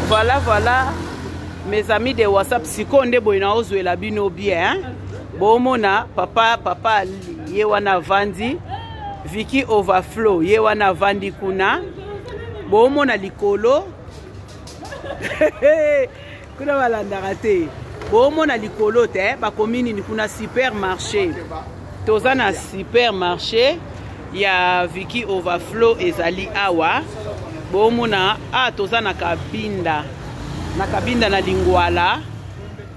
Voilà, mes amis de WhatsApp, si konde boina ozwe la bino bien. Bomona, papa, ye wana vandi. Viki Overflow, ye wana vandi kuna. Bomona likolo. Kuna walandaka te. Bomona likolo te, bakomini ni kuna supermarché. Toza na supermarché. Ya Viki Overflow ezali awa. Bomona toza na kabinda. Na kabinda na lingwala.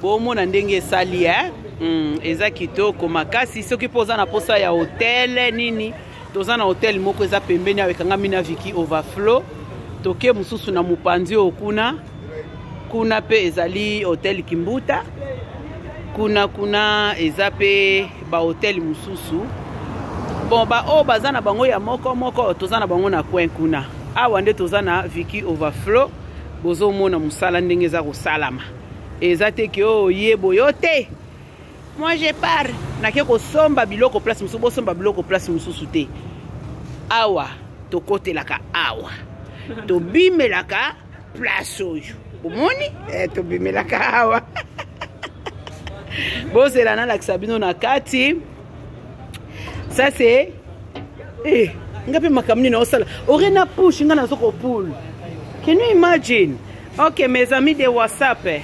Bomona ndenge esali eza kitoko makasi soki poza na posa ya hotel nini. Toza na hotel moko eza pembeni awekangami na Viki Overflow. Toke mususu na mupanzi okuna. Kuna pe ezali hotel Kimbuta. Kuna eza pe ba hotel mususu. Bon baza na bango ya moko toza na bango na coin kuna. Awa nde toza na Viki Overflow. Bozo mona musala ndenge za kosalama. Eza te ke yebo yote. Moi je pars. Na ke ko somba biloko place mususu bo somba biloko place mususu te. Awa to kote laka awa. To bimelaka place oyo. Bomoni to bimelaka awa. Boze la na lakisa bino na kati. Ça c'est ngapi makamni na osala. Orena push ngana soko pool. Can you imagine? Okay, mes amis de WhatsApp.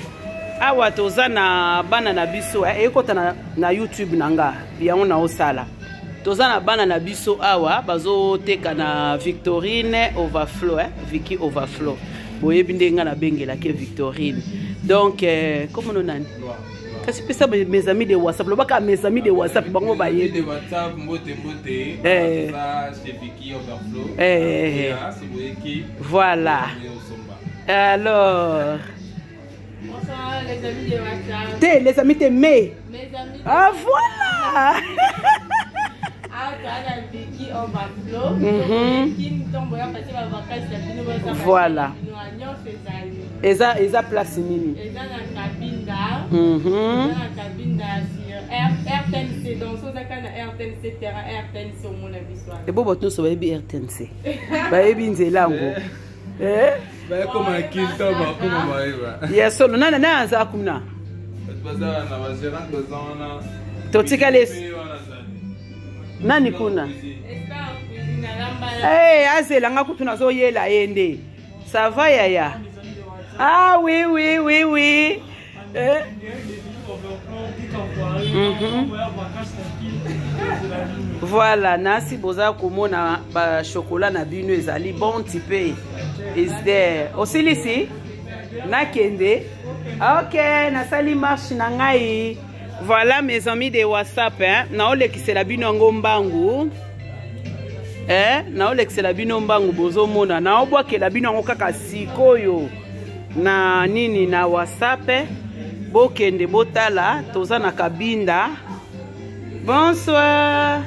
Awa toza na bana na biso ekota na YouTube nanga biango na osala. Toza na bana na biso awa bazo teka na Victorine Overflow Viki Overflow. Boyebi ndenga na bengela ke Victorine. Donc comment on nani? Kasi pesa mes amis de WhatsApp, lo baka mes amis de WhatsApp bango ba yebi. De WhatsApp mbote ça chez Viki Overflow. Voilà. Alors bonsoir les amis de WhatsApp. Les amis de mes amis. Ah voilà. Viki Overflow. Voilà. Eza place nini? Eza na kabinda. Na kabinda sur RTNC donc so zaka na RTNC terrain RTNC au mona biswa. Et bobo to so ba yebi RTNC. Ba yebi nzela ngo. Ba koma kinto ba koma maiba. Yes solo nana aza kuna. Baza na bazera dozana. Totika les. Nani kuna? Azela nga kutuna zo yela yende. Ça va yaya? Ah oui. Voilà, nasi boza komona ba chocolat na bino ezali bon type. Is there? Osilisi? Nakende? OK, nasali marche na ngai. Voilà mes amis de WhatsApp na olekisela bino ngo mbangu. Na olekisela bino mbangu bozo mona na obwakela bino ngo kaka sikoyo. Na nini na WhatsApp bokende botala toza na kabinda. Bonsoir.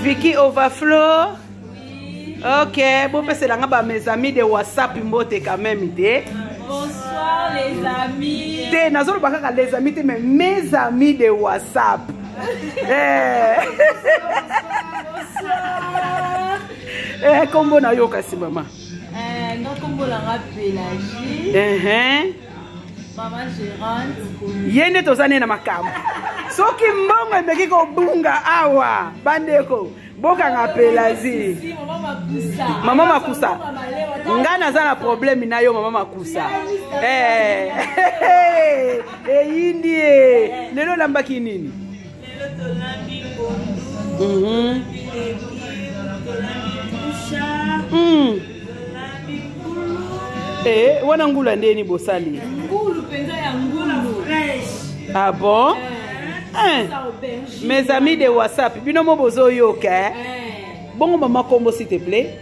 Viki Overflow. OK, bon pese la ngaba mes amis de WhatsApp mbote quand même té. Bonsoir les amis. Té nazolo bakaka les amis té mais mes amis de WhatsApp. Kombo na yo kasi mama. Non kombo la Pélagie. Maman gérante. Yende tozane na makambo. Soki mbongo mbeki ko bunga awa bandeko. Boka nga Pélagie. Mama Makusa. Ngana za na problème na yo mama Makusa. Yindi lelo lambaki nini? Lelo tolambi bondu. Wana ngula ndeni bosali. Ngulu penza ya ngulu fresh. Ah bon? Mes amis de WhatsApp, bino mo bozo yoka. Bongo mama kombo s'il te plaît.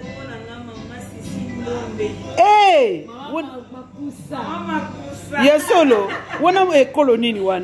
Mama Makusa. Mama Makusa. Yesolo. Wana ekolo nini wana?